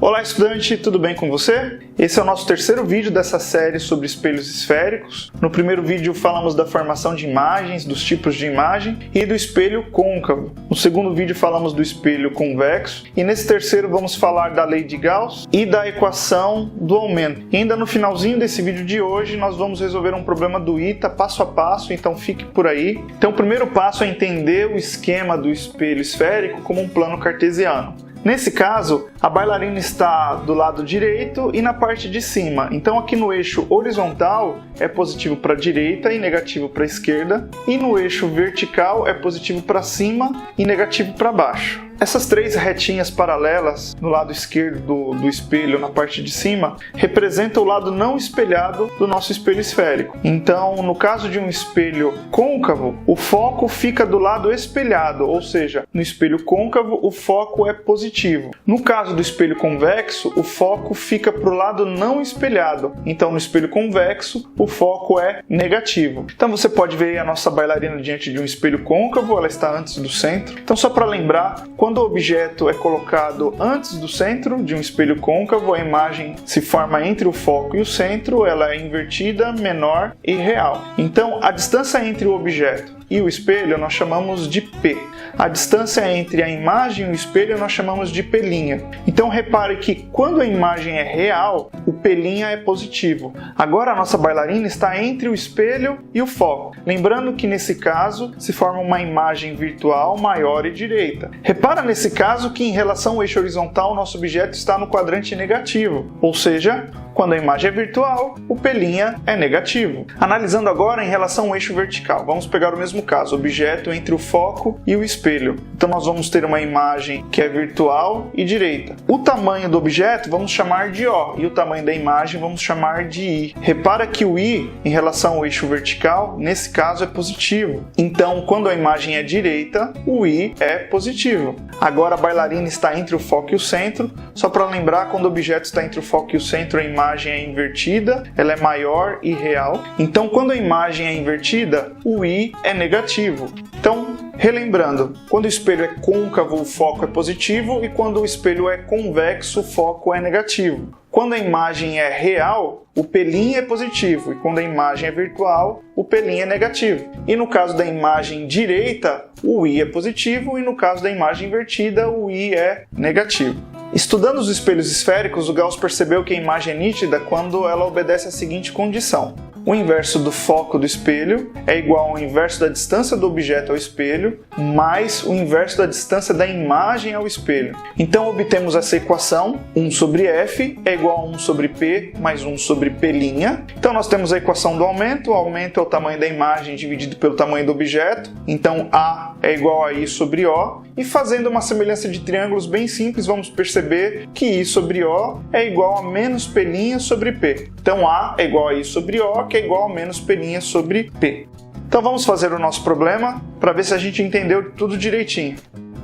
Olá estudante, tudo bem com você? Esse é o nosso terceiro vídeo dessa série sobre espelhos esféricos. No primeiro vídeo falamos da formação de imagens, dos tipos de imagem e do espelho côncavo. No segundo vídeo falamos do espelho convexo e nesse terceiro vamos falar da lei de Gauss e da equação do aumento. E ainda no finalzinho desse vídeo de hoje nós vamos resolver um problema do ITA passo a passo, então fique por aí. Então o primeiro passo é entender o esquema do espelho esférico como um plano cartesiano. Nesse caso, a bailarina está do lado direito e na parte de cima. Então aqui no eixo horizontal é positivo para a direita e negativo para a esquerda. E no eixo vertical é positivo para cima e negativo para baixo. Essas três retinhas paralelas no lado esquerdo do espelho, na parte de cima, representam o lado não espelhado do nosso espelho esférico. Então, no caso de um espelho côncavo, o foco fica do lado espelhado, ou seja, no espelho côncavo o foco é positivo. No caso do espelho convexo, o foco fica para o lado não espelhado. Então, no espelho convexo, o foco é negativo. Então, você pode ver a nossa bailarina diante de um espelho côncavo, ela está antes do centro. Então, só para lembrar, quando o objeto é colocado antes do centro de um espelho côncavo, a imagem se forma entre o foco e o centro, ela é invertida, menor e real. Então, a distância entre o objeto e o espelho nós chamamos de P. A distância entre a imagem e o espelho nós chamamos de P'. Então repare que quando a imagem é real, o P' é positivo. Agora a nossa bailarina está entre o espelho e o foco. Lembrando que nesse caso se forma uma imagem virtual maior e direita. Repara nesse caso que em relação ao eixo horizontal o nosso objeto está no quadrante negativo, ou seja, quando a imagem é virtual, o P' é negativo. Analisando agora em relação ao eixo vertical, vamos pegar o mesmo caso, objeto entre o foco e o espelho. Então nós vamos ter uma imagem que é virtual e direita. O tamanho do objeto vamos chamar de O e o tamanho da imagem vamos chamar de I. Repara que o I em relação ao eixo vertical, nesse caso é positivo. Então quando a imagem é direita, o I é positivo. Agora a bailarina está entre o foco e o centro. Só para lembrar, quando o objeto está entre o foco e o centro, a imagem é invertida, ela é maior e real. Então quando a imagem é invertida, o I é negativo. Então, relembrando, quando o espelho é côncavo, o foco é positivo e quando o espelho é convexo, o foco é negativo. Quando a imagem é real, o P' é positivo e quando a imagem é virtual, o P' é negativo. E no caso da imagem direita, o I é positivo e no caso da imagem invertida, o I é negativo. Estudando os espelhos esféricos, o Gauss percebeu que a imagem é nítida quando ela obedece à seguinte condição. O inverso do foco do espelho é igual ao inverso da distância do objeto ao espelho, mais o inverso da distância da imagem ao espelho. Então obtemos essa equação, 1 sobre F é igual a 1 sobre P mais 1 sobre P'. Então nós temos a equação do aumento, o aumento é o tamanho da imagem dividido pelo tamanho do objeto, então A é igual a I sobre O, e fazendo uma semelhança de triângulos bem simples, vamos perceber que I sobre O é igual a menos P' sobre P. Então A é igual a I sobre O, que é igual a menos P' sobre P. Então vamos fazer o nosso problema para ver se a gente entendeu tudo direitinho.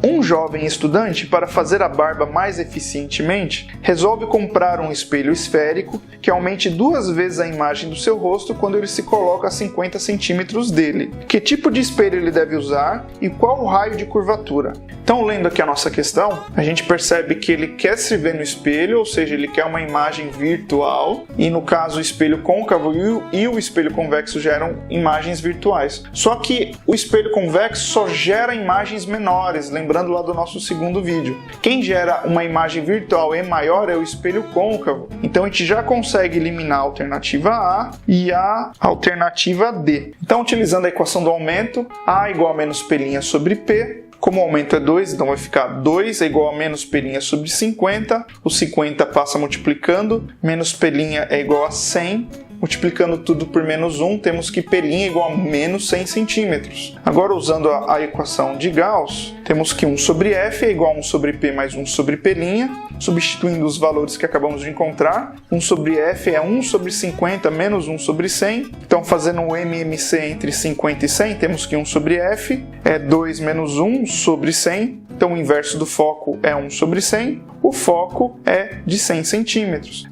Um jovem estudante, para fazer a barba mais eficientemente, resolve comprar um espelho esférico que aumente 2 vezes a imagem do seu rosto quando ele se coloca a 50 centímetros dele. Que tipo de espelho ele deve usar e qual o raio de curvatura? Então, lendo aqui a nossa questão, a gente percebe que ele quer se ver no espelho, ou seja, ele quer uma imagem virtual, e no caso o espelho côncavo e o espelho convexo geram imagens virtuais. Só que o espelho convexo só gera imagens menores, lembrando lá do nosso segundo vídeo. Quem gera uma imagem virtual E maior é o espelho côncavo. Então a gente já consegue eliminar a alternativa A e a alternativa D. Então, utilizando a equação do aumento, A igual a menos P' sobre P. Como o aumento é 2, então vai ficar 2 é igual a menos P' sobre 50. O 50 passa multiplicando, menos P' é igual a 100. Multiplicando tudo por menos 1, temos que P' é igual a menos 100 centímetros. Agora, usando a equação de Gauss, temos que 1 sobre F é igual a 1 sobre P mais 1 sobre P'. Substituindo os valores que acabamos de encontrar, 1 sobre F é 1 sobre 50 menos 1 sobre 100. Então, fazendo um MMC entre 50 e 100, temos que 1 sobre F é 2 menos 1 sobre 100. Então, o inverso do foco é 1 sobre 100. O foco é de 100 centímetros.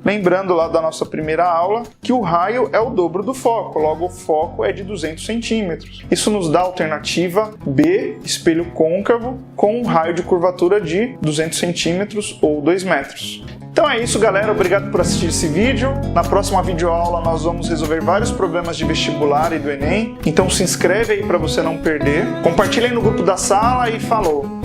lembrando lá da nossa primeira aula que o raio é o dobro do foco, logo o foco é de 200 centímetros. Isso nos dá a alternativa B, espelho côncavo, com um raio de curvatura de 200 centímetros ou 2 metros. Então é isso, galera. Obrigado por assistir esse vídeo. Na próxima videoaula nós vamos resolver vários problemas de vestibular e do Enem. Então se inscreve aí para você não perder. Compartilha aí no grupo da sala e falou!